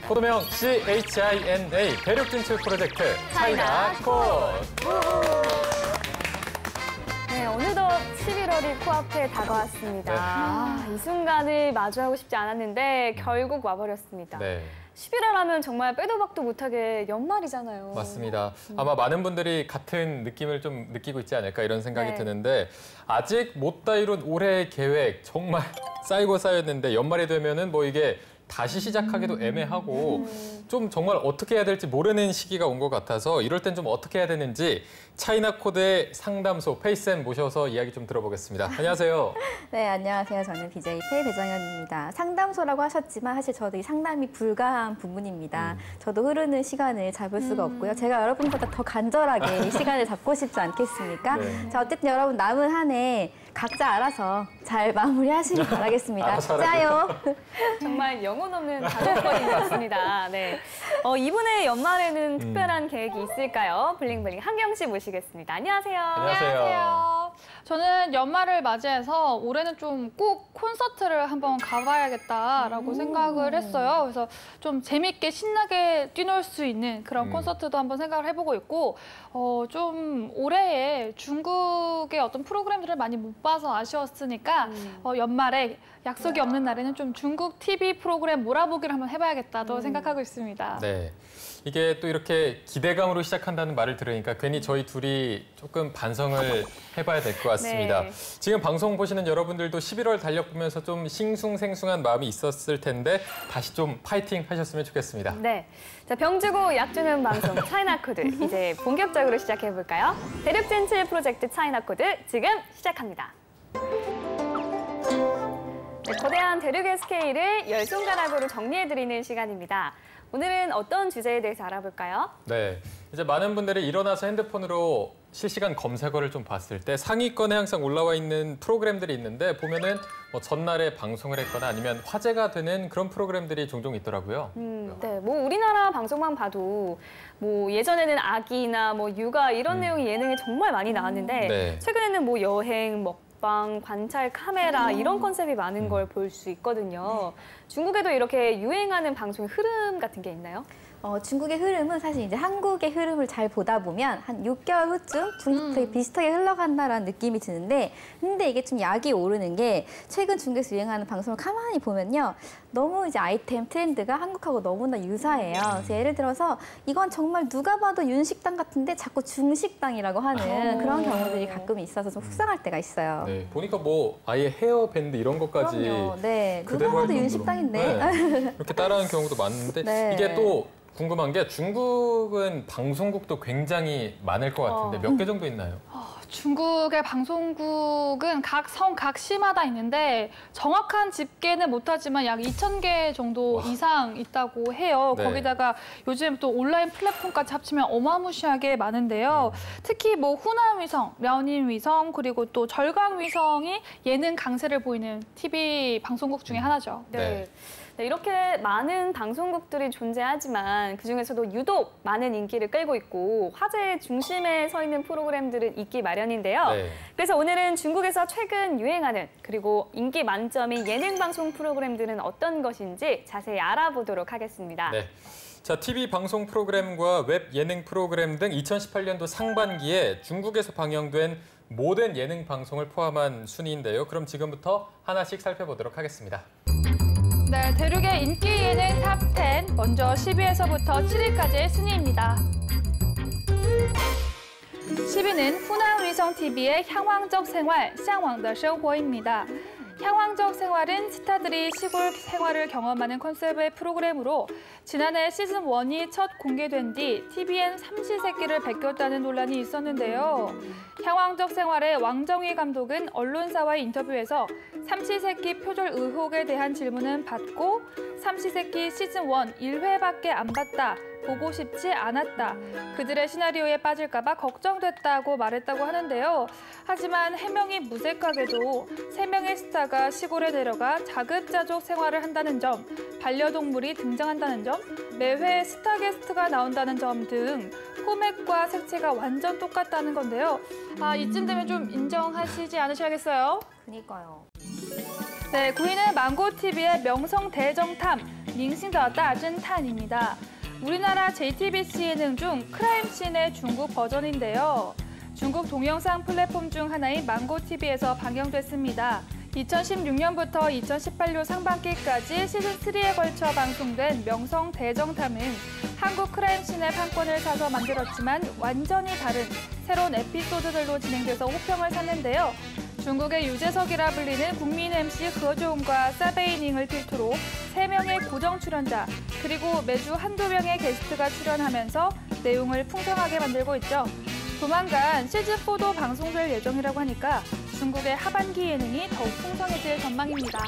코드명 CHINA 대륙 진출 프로젝트 차이나코드. 네, 어느덧 11월이 코앞에 다가왔습니다. 이 순간을 마주하고 싶지 않았는데 결국 와버렸습니다. 네. 11월 하면 정말 빼도 박도 못하게 연말이잖아요. 맞습니다. 아마 많은 분들이 같은 느낌을 좀 느끼고 있지 않을까 이런 생각이 드는데 아직 못다 이룬 올해의 계획 정말 쌓이고 쌓였는데 연말이 되면은 뭐 이게 다시 시작하기도 애매하고 좀 정말 어떻게 해야 될지 모르는 시기가 온 것 같아서 이럴 땐 좀 어떻게 해야 되는지 차이나코드의 상담소 페이쌤 모셔서 이야기 좀 들어보겠습니다. 안녕하세요. 네, 안녕하세요. 저는 BJ 페이 배정현입니다. 상담소라고 하셨지만 사실 저도 이 상담이 불가한 부분입니다. 저도 흐르는 시간을 잡을 수가 없고요. 제가 여러분보다 더 간절하게 이 시간을 잡고 싶지 않겠습니까? 네. 자, 어쨌든 여러분 남은 한 해 각자 알아서 잘 마무리하시길 바라겠습니다. 짜요. 정말 영혼 없는 단어거리인 것 같습니다. 네. 이분의 연말에는 특별한 계획이 있을까요? 블링블링 한경 씨 모시겠습니다. 안녕하세요. 안녕하세요. 저는 연말을 맞이해서 올해는 좀 꼭 콘서트를 한번 가봐야겠다라고 생각을 했어요. 그래서 좀 재밌게 신나게 뛰놀 수 있는 그런 콘서트도 한번 생각을 해보고 있고 좀 올해에 중국의 어떤 프로그램들을 많이 못 봐서 아쉬웠으니까 연말에 약속이 없는 날에는 좀 중국 TV 프로그램 몰아보기를 한번 해봐야겠다도 생각하고 있습니다. 네. 이게 또 이렇게 기대감으로 시작한다는 말을 들으니까 괜히 저희 둘이 조금 반성을 해봐야 될 것 같습니다. 네. 지금 방송 보시는 여러분들도 11월 달력 보면서 좀 싱숭생숭한 마음이 있었을 텐데 다시 좀 파이팅 하셨으면 좋겠습니다. 네. 자, 병주고 약주는 방송 차이나코드 이제 본격적으로 시작해볼까요? 대륙 진출 프로젝트 차이나코드 지금 시작합니다. 네, 거대한 대륙의 스케일을 10손가락으로 정리해드리는 시간입니다. 오늘은 어떤 주제에 대해서 알아볼까요? 네, 이제 많은 분들이 일어나서 핸드폰으로 실시간 검색어를 좀 봤을 때 상위권에 항상 올라와 있는 프로그램들이 있는데 보면은 뭐 전날에 방송을 했거나 아니면 화제가 되는 그런 프로그램들이 종종 있더라고요. 네, 뭐 우리나라 방송만 봐도 뭐 예전에는 아기나 뭐 육아 이런 내용의 예능이 정말 많이 나왔는데 네. 최근에는 뭐 여행, 먹방, 관찰 카메라 이런 컨셉이 많은 걸 볼 수 있거든요. 중국에도 이렇게 유행하는 방송의 흐름 같은 게 있나요? 중국의 흐름은 사실 이제 한국의 흐름을 잘 보다 보면 한 6개월 후쯤 중국도 비슷하게 흘러간다라는 느낌이 드는데 근데 이게 좀 약이 오르는 게 최근 중국에서 유행하는 방송을 가만히 보면요. 너무 이제 아이템 트렌드가 한국하고 너무나 유사해요. 그래서 예를 들어서 이건 정말 누가 봐도 윤식당 같은데 자꾸 중식당이라고 하는 그런 경우들이 가끔 있어서 좀 속상할 때가 있어요. 네, 보니까 뭐 아예 헤어밴드 이런 것까지 그럼요. 네, 누가 그대로 할 봐도 정도로. 윤식당인데. 네, 이렇게 따라하는 경우도 많은데 네. 이게 또 궁금한 게 중국은 방송국도 굉장히 많을 것 같은데 몇 개 정도 있나요? 중국의 방송국은 각 성, 각 시마다 있는데 정확한 집계는 못하지만 약 2,000개 정도 이상 있다고 해요. 네. 거기다가 요즘 또 온라인 플랫폼까지 합치면 어마무시하게 많은데요. 특히 뭐 후난위성, 랴오닝위성 그리고 또 절강위성이 예능 강세를 보이는 TV 방송국 중에 하나죠. 네. 네, 이렇게 많은 방송국들이 존재하지만 그중에서도 유독 많은 인기를 끌고 있고 화제의 중심에 서 있는 프로그램들은 있기 마련인데요. 네. 그래서 오늘은 중국에서 최근 유행하는 그리고 인기 만점인 예능 방송 프로그램들은 어떤 것인지 자세히 알아보도록 하겠습니다. 네. 자, TV 방송 프로그램과 웹 예능 프로그램 등 2018년도 상반기에 중국에서 방영된 모든 예능 방송을 포함한 순위인데요. 그럼 지금부터 하나씩 살펴보도록 하겠습니다. 네, 대륙의 인기 예능 탑10 먼저 10위에서부터 7위까지의 순위입니다. 10위는 후난위성TV의 향왕적 생활, 向往的生活입니다. 향왕적 생활은 스타들이 시골 생활을 경험하는 컨셉의 프로그램으로 지난해 시즌1이 첫 공개된 뒤 TVN 삼시세끼를 베꼈다는 논란이 있었는데요. 향왕적 생활의 왕정희 감독은 언론사와의 인터뷰에서 삼시세끼 표절 의혹에 대한 질문은 받고 삼시세끼 시즌1 1회밖에 안 봤다. 보고 싶지 않았다. 그들의 시나리오에 빠질까 봐 걱정됐다고 말했다고 하는데요. 하지만 해명이 무색하게도 3명의 스타가 시골에 내려가 자급자족 생활을 한다는 점, 반려동물이 등장한다는 점, 매회 스타 게스트가 나온다는 점 등 포맷과 색채가 완전 똑같다는 건데요. 이쯤 되면 좀 인정하시지 않으셔야겠어요? 그니까요. 네, 9위는 망고TV의 명성대정탐, 明星的大侦探입니다. 우리나라 JTBC 예능 중 크라임씬의 중국 버전인데요. 중국 동영상 플랫폼 중 하나인 망고TV에서 방영됐습니다. 2016년부터 2018년 상반기까지 시즌3에 걸쳐 방송된 명성 대정탐은 한국 크라임씬의 판권을 사서 만들었지만 완전히 다른 새로운 에피소드들로 진행돼서 호평을 샀는데요. 중국의 유재석이라 불리는 국민 MC 허종과 사베이닝을 필두로 3명의 고정 출연자, 그리고 매주 한두 명의 게스트가 출연하면서 내용을 풍성하게 만들고 있죠. 조만간 시즌4도 방송될 예정이라고 하니까 중국의 하반기 예능이 더욱 풍성해질 전망입니다.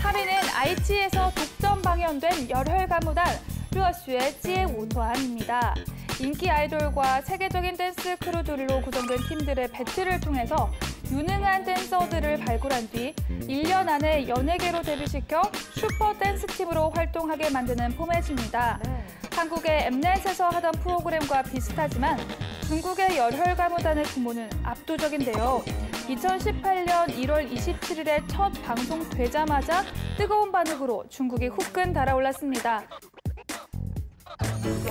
하비는 아이치에서 독점 방영된 열혈 가무단 르어슈의 찌에우토안입니다. 인기 아이돌과 세계적인 댄스 크루들로 구성된 팀들의 배틀을 통해서 유능한 댄서들을 발굴한 뒤 1년 안에 연예계로 데뷔시켜 슈퍼 댄스팀으로 활동하게 만드는 포맷입니다. 한국의 엠넷에서 하던 프로그램과 비슷하지만 중국의 열혈 가무단의 규모는 압도적인데요. 2018년 1월 27일에 첫 방송되자마자 뜨거운 반응으로 중국이 후끈 달아올랐습니다.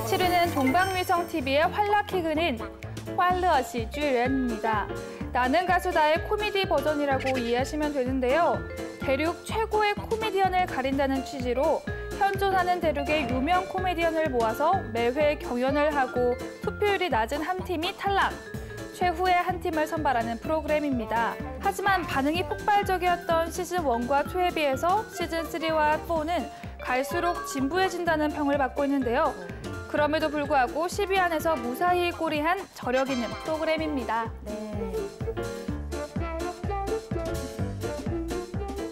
7위는 동방위성TV의 활락희근인 활러시주연입니다. 나는 가수다의 코미디 버전이라고 이해하시면 되는데요. 대륙 최고의 코미디언을 가린다는 취지로 현존하는 대륙의 유명 코미디언을 모아서 매회 경연을 하고 투표율이 낮은 한 팀이 탈락. 최후의 한 팀을 선발하는 프로그램입니다. 하지만 반응이 폭발적이었던 시즌1과 2에 비해서 시즌3와 4는 갈수록 진부해진다는 평을 받고 있는데요. 그럼에도 불구하고 10위 안에서 무사히 꼬리한 저력 있는 프로그램입니다.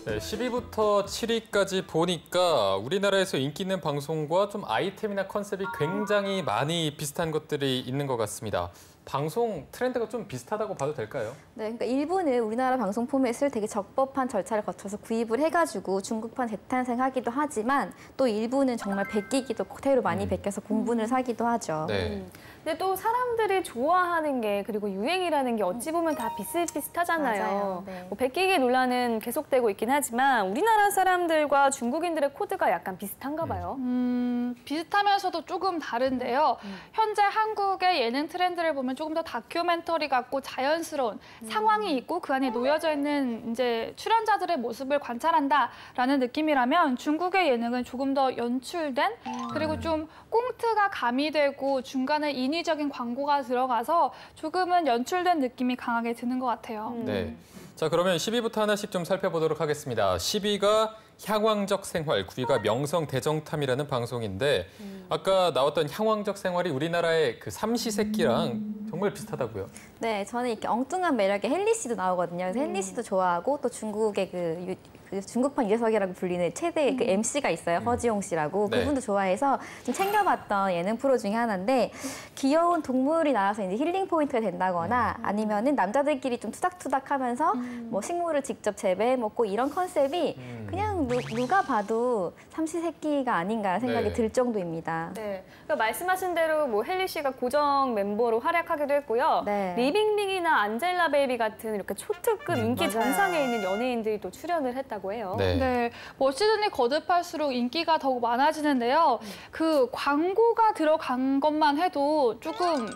네, 10위부터 7위까지 보니까 우리나라에서 인기 있는 방송과 좀 아이템이나 컨셉이 굉장히 많이 비슷한 것들이 있는 것 같습니다. 방송 트렌드가 좀 비슷하다고 봐도 될까요? 네, 그러니까 일부는 우리나라 방송 포맷을 되게 적법한 절차를 거쳐서 구입을 해가지고 중국판 재탄생하기도 하지만 또 일부는 정말 베끼기도 그대로 많이 베껴서 공분을 사기도 하죠. 네. 근데 또 사람들이 좋아하는 게 그리고 유행이라는 게 어찌 보면 다 비슷비슷하잖아요. 맞아요. 네. 뭐 베끼기 논란은 계속되고 있긴 하지만 우리나라 사람들과 중국인들의 코드가 약간 비슷한가 봐요. 비슷하면서도 조금 다른데요. 현재 한국의 예능 트렌드를 보면 조금 더 다큐멘터리 같고 자연스러운 상황이 있고 그 안에 놓여져 있는 이제 출연자들의 모습을 관찰한다라는 느낌이라면 중국의 예능은 조금 더 연출된 그리고 좀 꽁트가 가미되고 중간에 인위적인 광고가 들어가서 조금은 연출된 느낌이 강하게 드는 것 같아요. 네. 자, 그러면 10위부터 하나씩 좀 살펴보도록 하겠습니다. 10위가 향왕적 생활, 9위가 명성 대정탐이라는 방송인데 아까 나왔던 향왕적 생활이 우리나라의 그 삼시세끼랑 정말 비슷하다고요? 네, 저는 이렇게 엉뚱한 매력의 헨리 씨도 나오거든요. 그래서 헨리 씨도 좋아하고 또 중국의 그 중국판 유재석이라고 불리는 최대 그 MC가 있어요. 허지용 씨라고. 네. 그분도 좋아해서 좀 챙겨봤던 예능 프로 중에 하나인데 귀여운 동물이 나와서 이제 힐링 포인트가 된다거나 아니면은 남자들끼리 좀 투닥투닥하면서 뭐 식물을 직접 재배해 먹고 이런 컨셉이 그냥 누가 봐도 삼시세끼가 아닌가라는 생각이 네. 들 정도입니다. 네, 그러니까 말씀하신 대로 뭐 헨리 씨가 고정 멤버로 활약하기도 했고요. 네. 리빙빙이나 안젤라 베이비 같은 이렇게 초특급 인기 맞아요. 정상에 있는 연예인들이 또 출연을 했다고 해요. 네. 네, 뭐 시즌이 거듭할수록 인기가 더욱 많아지는데요. 그 광고가 들어간 것만 해도 조금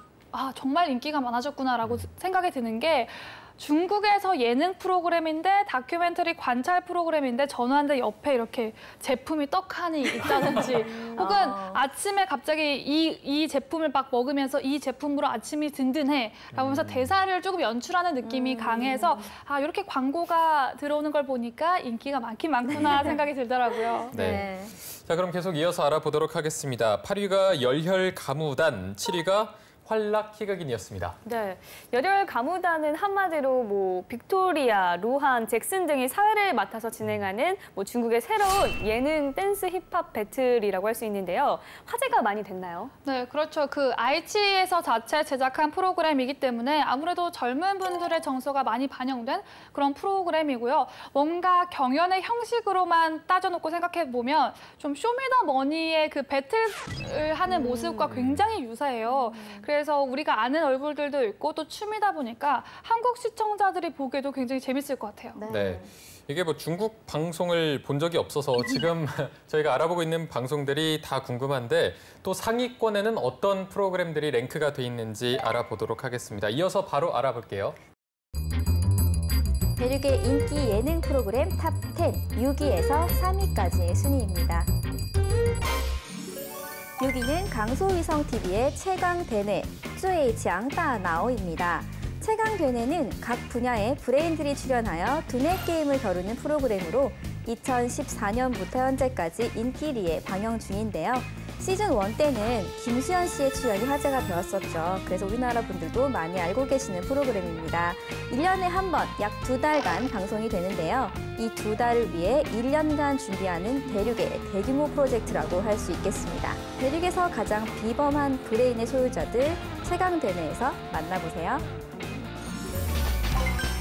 정말 인기가 많아졌구나라고 생각이 드는 게 중국에서 예능 프로그램인데 다큐멘터리 관찰 프로그램인데 전화하는데 옆에 이렇게 제품이 떡하니 있다든지 혹은 아침에 갑자기 이 제품을 막 먹으면서 이 제품으로 아침이 든든해 라면서 대사를 조금 연출하는 느낌이 강해서 이렇게 광고가 들어오는 걸 보니까 인기가 많긴 많구나 생각이 들더라고요. 네. 자, 그럼 계속 이어서 알아보도록 하겠습니다. 8위가 열혈 가무단, 7위가 활락희극인이었습니다. 네, 열혈 가무단은 한마디로 뭐 빅토리아, 루한, 잭슨 등이 사회를 맡아서 진행하는 뭐 중국의 새로운 예능 댄스 힙합 배틀이라고 할 수 있는데요. 화제가 많이 됐나요? 네, 그렇죠. 그 아이치에서 자체 제작한 프로그램이기 때문에 아무래도 젊은 분들의 정서가 많이 반영된 그런 프로그램이고요. 뭔가 경연의 형식으로만 따져놓고 생각해보면 좀 쇼미더머니의 그 배틀을 하는 모습과 굉장히 유사해요. 그래서 그래서 우리가 아는 얼굴들도 있고 또 춤이다 보니까 한국 시청자들이 보기에도 굉장히 재밌을 것 같아요. 네. 이게 뭐 중국 방송을 본 적이 없어서 지금 저희가 알아보고 있는 방송들이 다 궁금한데 또 상위권에는 어떤 프로그램들이 랭크가 돼 있는지 알아보도록 하겠습니다. 이어서 바로 알아볼게요. 대륙의 인기 예능 프로그램 탑10 6위에서 3위까지의 순위입니다. 6위는 강소위성TV의 최강대뇌, 最强大脑입니다. 최강대뇌는 각 분야의 브레인들이 출연하여 두뇌 게임을 겨루는 프로그램으로 2014년부터 현재까지 인기리에 방영 중인데요. 시즌 1 때는 김수현 씨의 출연이 화제가 되었었죠. 그래서 우리나라 분들도 많이 알고 계시는 프로그램입니다. 1년에 한 번, 약 2달간 방송이 되는데요. 이 2달을 위해 1년간 준비하는 대륙의 대규모 프로젝트라고 할 수 있겠습니다. 대륙에서 가장 비범한 브레인의 소유자들 최강대뇌에서 만나보세요.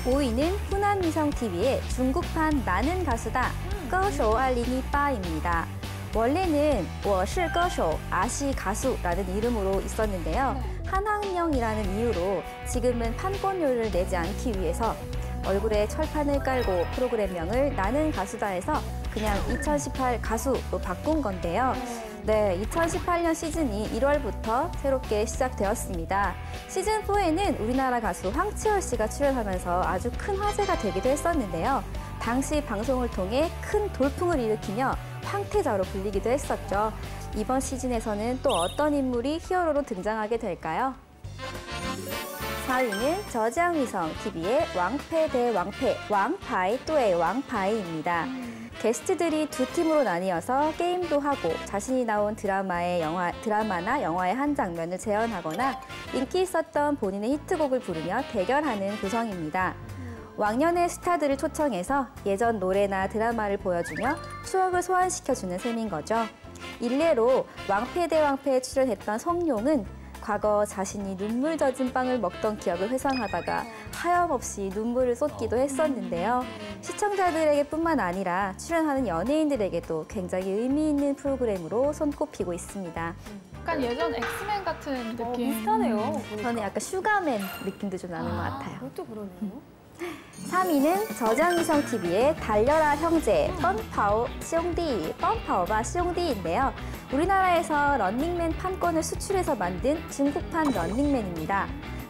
5위는 후난위성TV의 중국판 나는 가수다, 歌手2018입니다. 원래는 我是歌手, 아시 가수라는 이름으로 있었는데요. 한학령이라는 이유로 지금은 판권료를 내지 않기 위해서 얼굴에 철판을 깔고 프로그램명을 나는 가수다에서 그냥 2018 가수로 바꾼 건데요. 네, 2018년 시즌이 1월부터 새롭게 시작되었습니다. 시즌4에는 우리나라 가수 황치열 씨가 출연하면서 아주 큰 화제가 되기도 했었는데요. 당시 방송을 통해 큰 돌풍을 일으키며 황태자로 불리기도 했었죠. 이번 시즌에서는 또 어떤 인물이 히어로로 등장하게 될까요? 4위는 저장위성TV의 왕패 대 왕패, 왕파이 또의 왕파이입니다. 게스트들이 두 팀으로 나뉘어서 게임도 하고 자신이 나온 드라마나 영화의 한 장면을 재현하거나 인기 있었던 본인의 히트곡을 부르며 대결하는 구성입니다. 왕년의 스타들을 초청해서 예전 노래나 드라마를 보여주며 추억을 소환시켜주는 셈인 거죠. 일례로 왕패 대 왕패에 출연했던 성룡은 과거 자신이 눈물 젖은 빵을 먹던 기억을 회상하다가 하염없이 눈물을 쏟기도 했었는데요. 시청자들에게 뿐만 아니라 출연하는 연예인들에게도 굉장히 의미 있는 프로그램으로 손꼽히고 있습니다. 약간 예전 엑스맨 같은 느낌. 비슷하네요. 저는 약간 슈가맨 느낌도 좀 나는 것 같아요. 그것도 그러네요. 3위는 저장위성TV의 달려라 형제, 뻔파오 시용디, 뻔파오바 시용디인데요. 우리나라에서 런닝맨 판권을 수출해서 만든 중국판 런닝맨입니다.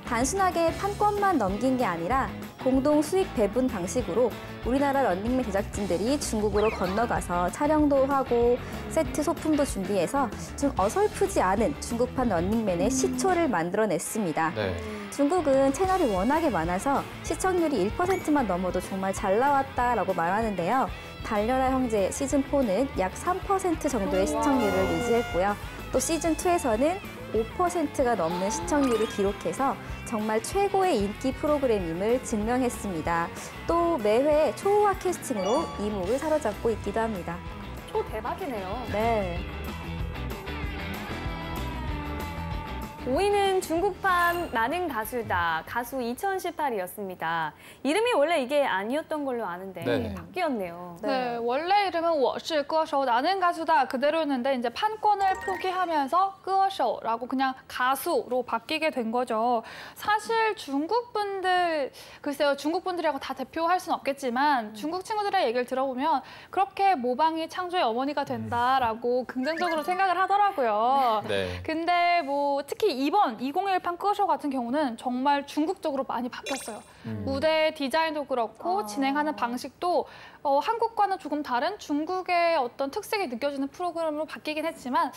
단순하게 판권만 넘긴 게 아니라 공동 수익 배분 방식으로 우리나라 런닝맨 제작진들이 중국으로 건너가서 촬영도 하고 세트 소품도 준비해서 좀 어설프지 않은 중국판 런닝맨의 시초를 만들어냈습니다. 네. 중국은 채널이 워낙에 많아서 시청률이 1%만 넘어도 정말 잘 나왔다라고 말하는데요. 달려라 형제 시즌4는 약 3% 정도의 시청률을 유지했고요. 또 시즌2에서는 5%가 넘는 시청률을 기록해서 정말 최고의 인기 프로그램임을 증명했습니다. 또 매회 초호화 캐스팅으로 이목을 사로잡고 있기도 합니다. 대박이네요. 네. 5위는 중국판 나는 가수다, 가수 2018이었습니다. 이름이 원래 이게 아니었던 걸로 아는데 네. 바뀌었네요. 네, 원래 이름은 我是歌手 나는 가수다 그대로였는데 이제 판권을 포기하면서 歌手라고 그냥 가수로 바뀌게 된 거죠. 사실 중국 분들, 글쎄요, 중국 분들이라고 다 대표할 수는 없겠지만 중국 친구들의 얘기를 들어보면 그렇게 모방이 창조의 어머니가 된다라고 긍정적으로 생각을 하더라고요. 네. 근데 뭐 특히 이번 2018 歌手 같은 경우는 정말 중국적으로 많이 바뀌었어요. 무대 디자인도 그렇고 진행하는 방식도 한국과는 조금 다른 중국의 어떤 특색이 느껴지는 프로그램으로 바뀌긴 했지만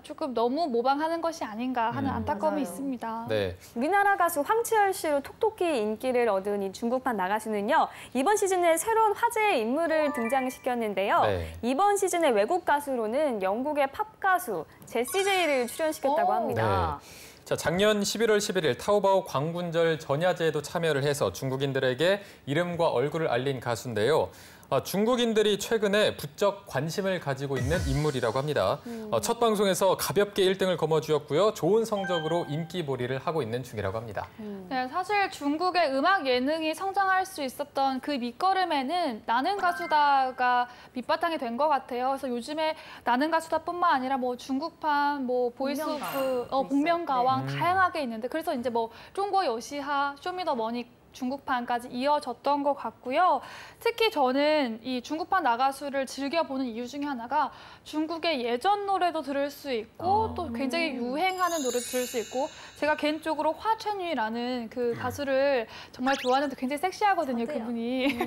조금 너무 모방하는 것이 아닌가 하는 안타까움이 맞아요. 있습니다. 네. 우리나라 가수 황치열 씨로 톡톡히 인기를 얻은 이 중국판 나가수는요. 이번 시즌에 새로운 화제의 인물을 등장시켰는데요. 네. 이번 시즌의 외국 가수로는 영국의 팝 가수 제시 제이를 출연시켰다고 합니다. 자, 작년 11월 11일 타오바오 광군절 전야제에도 참여를 해서 중국인들에게 이름과 얼굴을 알린 가수인데요. 중국인들이 최근에 부쩍 관심을 가지고 있는 인물이라고 합니다. 첫 방송에서 가볍게 1등을 거머쥐었고요. 좋은 성적으로 인기몰이를 하고 있는 중이라고 합니다. 네, 사실 중국의 음악 예능이 성장할 수 있었던 그 밑거름에는 나는 가수다가 밑바탕이 된 것 같아요. 그래서 요즘에 나는 가수다뿐만 아니라 뭐 중국판, 뭐 보이스 오브, 복면가왕 다양하게 있는데 그래서 이제 뭐 중국 여시하, 쇼미더머니 중국판까지 이어졌던 것 같고요. 특히 저는 이 중국판 나가수를 즐겨보는 이유 중에 하나가 중국의 예전 노래도 들을 수 있고 또 굉장히 유행하는 노래도 들을 수 있고 제가 개인적으로 화천유라는 그 가수를 정말 좋아하는데 굉장히 섹시하거든요, 그분이.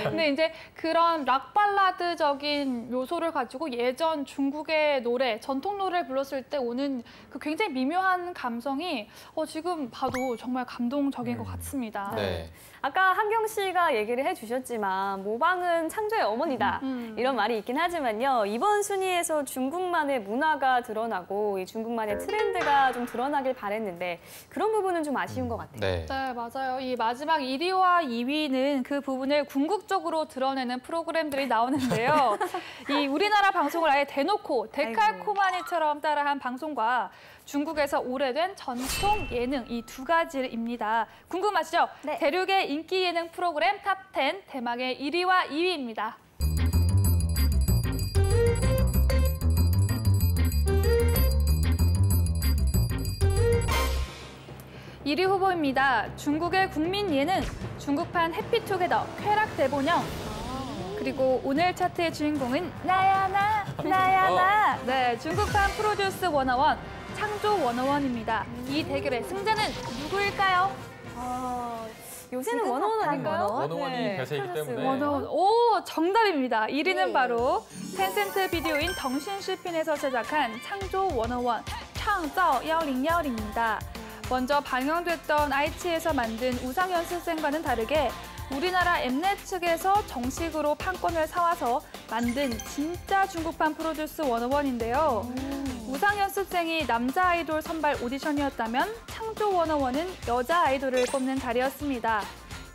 근데 이제 그런 락 발라드적인 요소를 가지고 예전 중국의 노래, 전통 노래를 불렀을 때 오는 그 굉장히 미묘한 감성이 지금 봐도 정말 감동적인 것 같습니다. 네. 아까 한경 씨가 얘기를 해주셨지만 모방은 창조의 어머니다 이런 말이 있긴 하지만요. 이번 순위에서 중국만의 문화가 드러나고 이 중국만의 트렌드가 좀 드러나길 바랬는데 그런 부분은 좀 아쉬운 것 같아요. 네. 네, 맞아요. 이 마지막 1위와 2위는 그 부분을 궁극적으로 드러내는 프로그램들이 나오는데요. 이 우리나라 방송을 아예 대놓고 데칼코마니처럼 따라한 방송과 중국에서 오래된 전통 예능 이 두 가지입니다. 궁금하시죠? 네. 대륙의 인기 예능 프로그램 탑10 대망의 1위와 2위입니다. 1위 후보입니다. 중국의 국민 예능, 중국판 해피투게더, 쾌락 대본영. 그리고 오늘 차트의 주인공은 나야 나, 나야 나. 네, 중국판 프로듀스 101, 창조 101입니다. 이 대결의 승자는 누구일까요? 요새는 지금 원어원 핫한 아닌가요? 원어원? 원어원이 대세이기 때문에. 오, 정답입니다. 1위는 네. 바로 텐센트 비디오인 덩신시핀에서 제작한 창조 101, 창조 1010입니다. 먼저 방영됐던 아이치에서 만든 우상연습생과는 다르게 우리나라 엠넷 측에서 정식으로 판권을 사와서 만든 진짜 중국판 프로듀스 101인데요. 우상연습생이 남자 아이돌 선발 오디션이었다면 창조 101은 여자 아이돌을 뽑는 자리였습니다.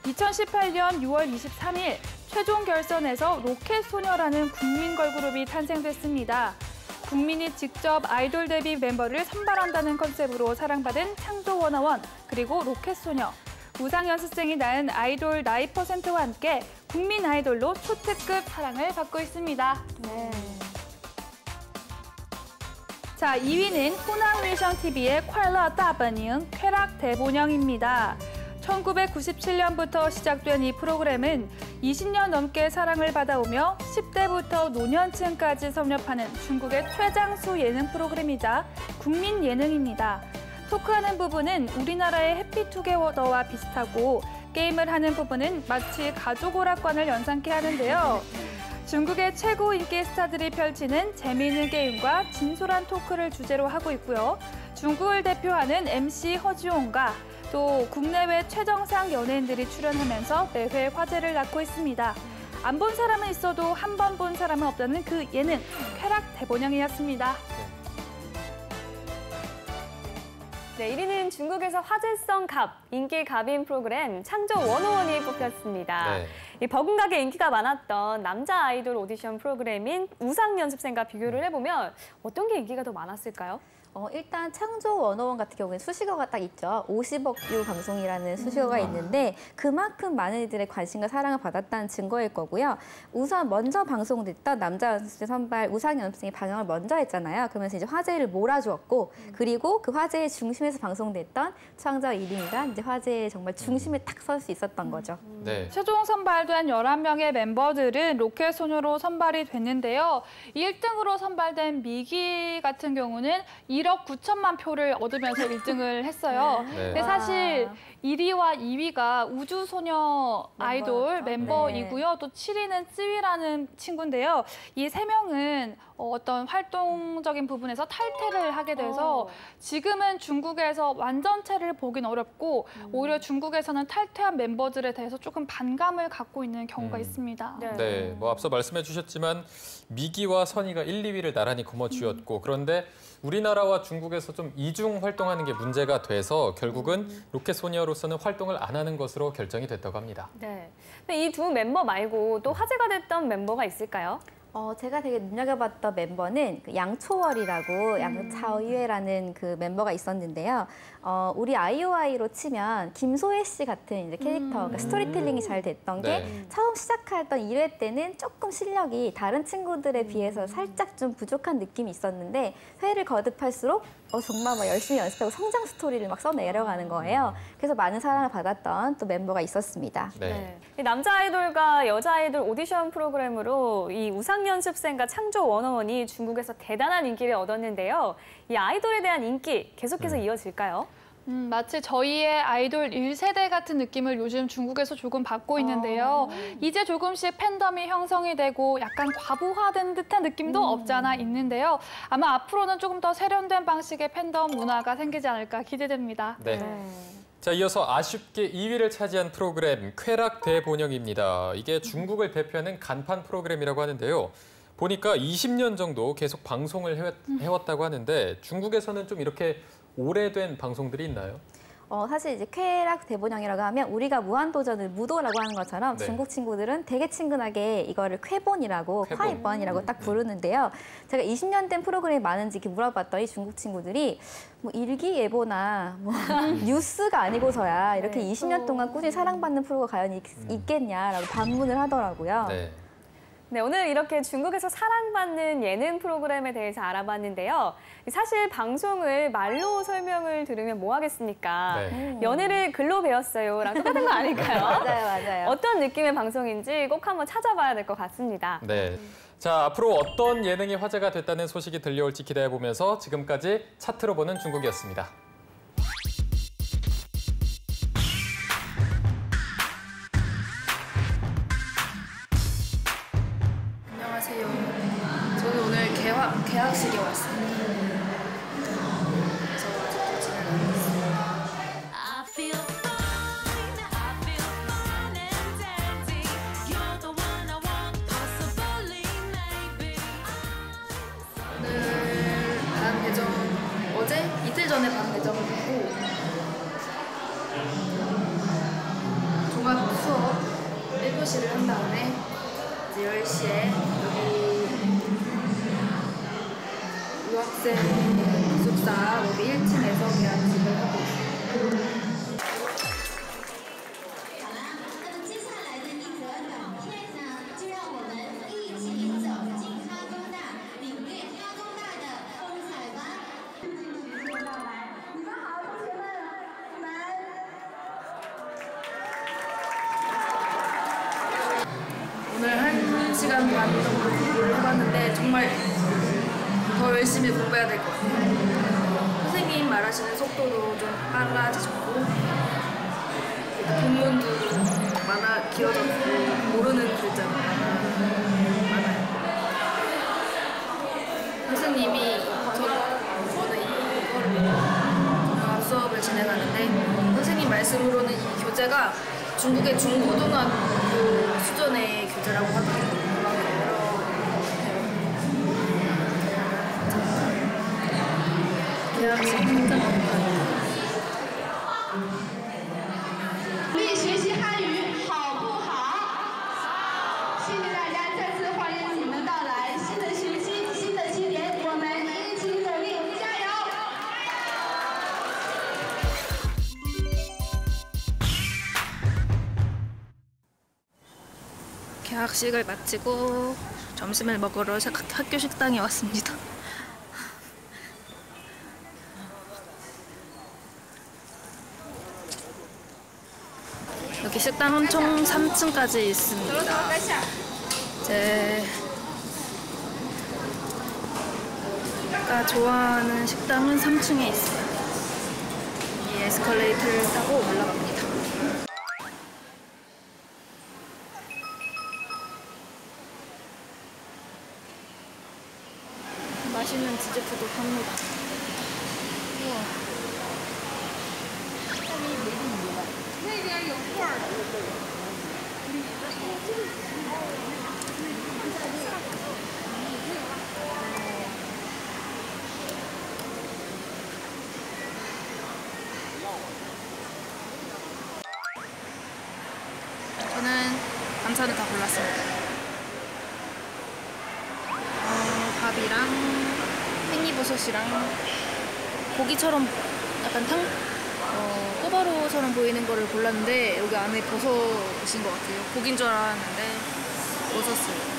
2018년 6월 23일 최종 결선에서 로켓소녀라는 국민 걸그룹이 탄생됐습니다. 국민이 직접 아이돌 데뷔 멤버를 선발한다는 컨셉으로 사랑받은 창조 101 그리고 로켓소녀. 우상연습생이 낳은 아이돌 나이 퍼센트와 함께 국민 아이돌로 초특급 사랑을 받고 있습니다. 네. 자, 2위는 호남위성TV의 快乐大本营 쾌락 대본영입니다. 1997년부터 시작된 이 프로그램은 20년 넘게 사랑을 받아오며 10대부터 노년층까지 섭렵하는 중국의 최장수 예능 프로그램이자 국민 예능입니다. 토크하는 부분은 우리나라의 해피투게더와 비슷하고 게임을 하는 부분은 마치 가족 오락관을 연상케 하는데요. 중국의 최고 인기 스타들이 펼치는 재미있는 게임과 진솔한 토크를 주제로 하고 있고요. 중국을 대표하는 MC 허지용과 또 국내외 최정상 연예인들이 출연하면서 매회 화제를 낳고 있습니다. 안 본 사람은 있어도 한 번 본 사람은 없다는 그 예능, 쾌락 대본영이었습니다. 네, 1위는 중국에서 화제성 갑, 인기 갑인 프로그램 창조 101이 뽑혔습니다. 네. 이 버금가게 인기가 많았던 남자 아이돌 오디션 프로그램인 우상연습생과 비교를 해보면 어떤 게 인기가 더 많았을까요? 일단 창조 101 같은 경우에는 수식어가 딱 있죠. 50억 뷰 방송이라는 수식어가 있는데 그만큼 많은 이들의 관심과 사랑을 받았다는 증거일 거고요. 우선 먼저 방송됐던 남자 연습생 선발 우상연습생이 방영을 먼저 했잖아요. 그러면서 이제 화제를 몰아주었고 그리고 그 화제의 중심에서 방송됐던 창조 1위가 이제 화제의 정말 중심에 딱 설 수 있었던 거죠. 네. 최종 선발된 11명의 멤버들은 로켓소녀로 선발이 됐는데요. 1등으로 선발된 미기 같은 경우는 1억 9천만 표를 얻으면서 1등을 했어요. 네. 근데 사실 1위와 2위가 우주소녀 아이돌 멤버이고요. 또 7위는 쯔위라는 친구인데요. 이 세 명은 어떤 활동적인 부분에서 탈퇴를 하게 돼서 지금은 중국에서 완전체를 보긴 어렵고 오히려 중국에서는 탈퇴한 멤버들에 대해서 조금 반감을 갖고 있는 경우가 있습니다. 네, 뭐 앞서 말씀해 주셨지만 미기와 선희가 1, 2위를 나란히 거머쥐었고 그런데 우리나라와 중국에서 좀 이중 활동하는 게 문제가 돼서 결국은 로켓소녀로 멤버로서는 활동을 안 하는 것으로 결정이 됐다고 합니다. 네. 근데 이 두 멤버 말고 또 화제가 됐던 멤버가 있을까요? 제가 되게 눈여겨봤던 멤버는 그 양초월이라고 양차유에라는 그 멤버가 있었는데요. 우리 아이오아이로 치면 김소혜 씨 같은 이제 캐릭터, 그러니까 스토리텔링이 잘 됐던 게 네. 처음 시작했던 1회 때는 조금 실력이 다른 친구들에 비해서 살짝 좀 부족한 느낌이 있었는데 회를 거듭할수록 정말 막 열심히 연습하고 성장 스토리를 막 써내려가는 거예요. 그래서 많은 사랑을 받았던 또 멤버가 있었습니다. 네. 이 남자 아이돌과 여자 아이돌 오디션 프로그램으로 이 우상 연습생과 창조 101이 중국에서 대단한 인기를 얻었는데요. 이 아이돌에 대한 인기 계속해서 이어질까요? 마치 저희의 아이돌 1세대 같은 느낌을 요즘 중국에서 조금 받고 있는데요. 이제 조금씩 팬덤이 형성이 되고 약간 과부하된 듯한 느낌도 없지 않아 있는데요. 아마 앞으로는 조금 더 세련된 방식의 팬덤 문화가 생기지 않을까 기대됩니다. 네. 자, 이어서 아쉽게 2위를 차지한 프로그램 쾌락 대본영입니다. 이게 중국을 대표하는 간판 프로그램이라고 하는데요. 보니까 20년 정도 계속 방송을 해왔다고 하는데 중국에서는 좀 이렇게 오래된 방송들이 있나요? 사실 이제 쾌락 대본영이라고 하면 우리가 무한도전을 무도라고 하는 것처럼 네. 중국 친구들은 되게 친근하게 이거를 쾌본이라고 쾌본. 콰이번이라고 딱 부르는데요. 제가 20년 된 프로그램이 많은지 이렇게 물어봤더니 중국 친구들이 뭐 일기예보나 뭐 뉴스가 아니고서야 이렇게 20년 동안 꾸준히 사랑받는 프로가 과연 있겠냐라고 반문을 하더라고요. 네. 네, 오늘 이렇게 중국에서 사랑받는 예능 프로그램에 대해서 알아봤는데요. 사실 방송을 말로 설명을 들으면 뭐 하겠습니까? 네. 연애를 글로 배웠어요랑 똑같은 거 아닐까요? 맞아요. 어떤 느낌의 방송인지 꼭 한번 찾아봐야 될 것 같습니다. 네. 자, 앞으로 어떤 예능이 화제가 됐다는 소식이 들려올지 기대해보면서 지금까지 차트로 보는 중국이었습니다. 안녕하세요. 저는 오늘 개학식에 왔습니다. 그래서 아직도 지내고 있어요. I feel fine, I feel fine and dandy. You're the one I want, possibly, maybe. 오늘 반 배정, 이틀 전에 반 배정을 했고 종합 수업 1교시를 한 다음에 이제 10시에 여기 유학생 기숙사 로비 1층에서 개학식을 하고 있어요. 那么接下来的一则短片呢，就让我们一起走进哈工大，领略哈工大的风采吧。 오늘 1시간 반 정도 공부를 해봤는데 정말 더 열심히 공부해야 될 것 같아요. 선생님 말하시는 속도도 좀 빨라지셨고 본문도 길어졌고 모르는 글자가 많아요. 선생님이 저는 이거를 종합 수업을 진행하는데 선생님 말씀으로는 이 교재가 중국의 중고등학교 수준의 교재라고 하더라고요. 개학식 굉장히 努力学习汉语，好不好？谢谢大家，再次欢迎你们到来。新的学期，新的起点，我们一起努力，加油！ 개학식을 마치고 점심을 먹으러 학교 식당에 왔습니다. 여기 식당은 총 3층까지 있습니다. 제가 좋아하는 식당은 3층에 있어요. 이 에스컬레이터를 타고 올라갑니다. 맛있는 디저트도 팝니다. 우와. 저는 반찬을 다 골랐습니다. 밥이랑 팽이버섯이랑 고기처럼 약간 꼬바로우처럼 보이는 거를 골랐는데 여기 안에 버섯인 것 같아요. 고기인 줄 알았는데 버섯을.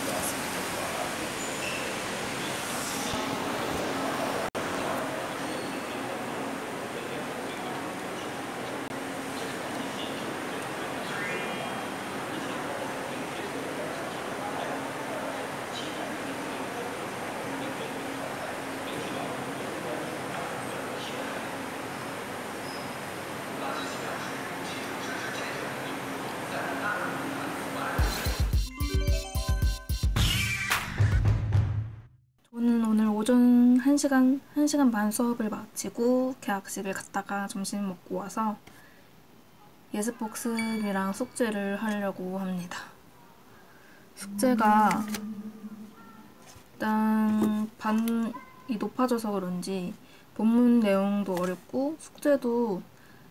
저는 오늘 오전 1시간 반 수업을 마치고 계약식을 갔다가 점심 먹고 와서 예습 복습이랑 숙제를 하려고 합니다. 숙제가 일단 반이 높아져서 그런지 본문 내용도 어렵고 숙제도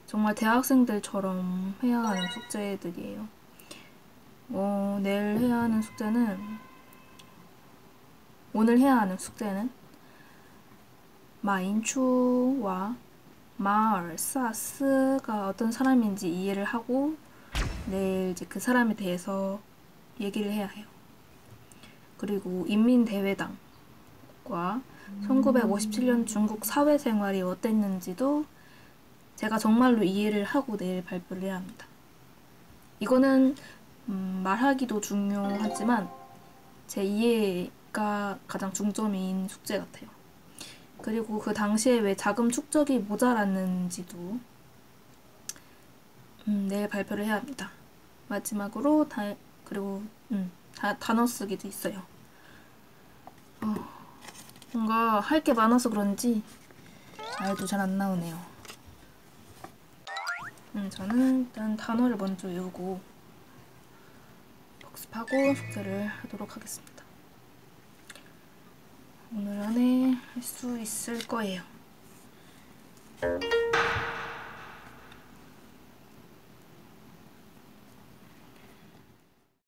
정말 대학생들처럼 해야 하는 숙제들이에요. 내일 해야 하는 숙제는 오늘 해야 하는 숙제는 마인추와 마얼사스가 어떤 사람인지 이해를 하고 내일 이제 그 사람에 대해서 얘기를 해야 해요. 그리고 인민대회당과 1957년 중국 사회생활이 어땠는지도 제가 정말로 이해를 하고 내일 발표를 해야 합니다. 이거는 말하기도 중요하지만 제 이해가 가장 중점인 숙제 같아요. 그리고 그 당시에 왜 자금 축적이 모자랐는지도 내일 발표를 해야 합니다. 마지막으로 단어 쓰기도 있어요. 뭔가 할 게 많아서 그런지 말도 잘 안 나오네요. 저는 일단 단어를 먼저 외우고 복습하고 숙제를 하도록 하겠습니다. 오늘 안에 할 수 있을 거예요.